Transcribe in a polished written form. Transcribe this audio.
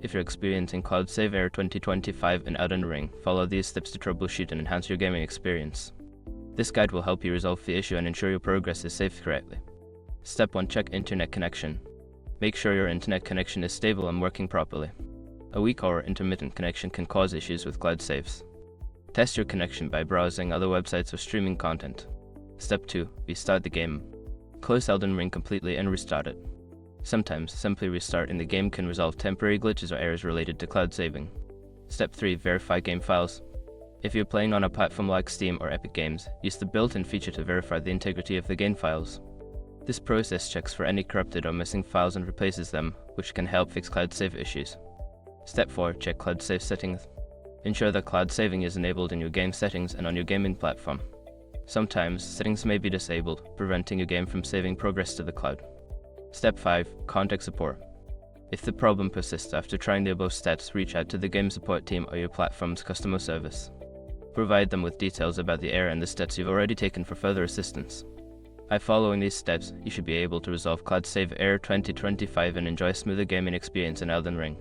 If you're experiencing cloud save error 2025 in Elden Ring, follow these steps to troubleshoot and enhance your gaming experience. This guide will help you resolve the issue and ensure your progress is saved correctly. Step 1. Check internet connection. Make sure your internet connection is stable and working properly. A weak or intermittent connection can cause issues with cloud saves. Test your connection by browsing other websites or streaming content. Step 2. Restart the game. Close Elden Ring completely and restart it. Sometimes, simply restarting the game can resolve temporary glitches or errors related to cloud saving. Step 3. Verify game files. If you're playing on a platform like Steam or Epic Games, use the built-in feature to verify the integrity of the game files. This process checks for any corrupted or missing files and replaces them, which can help fix cloud save issues. Step 4. Check cloud save settings. Ensure that cloud saving is enabled in your game settings and on your gaming platform. Sometimes, settings may be disabled, preventing your game from saving progress to the cloud. Step 5. Contact support. If the problem persists after trying the above steps, reach out to the game support team or your platform's customer service. Provide them with details about the error and the steps you've already taken for further assistance. By following these steps, you should be able to resolve cloud save error 2025 and enjoy a smoother gaming experience in Elden Ring.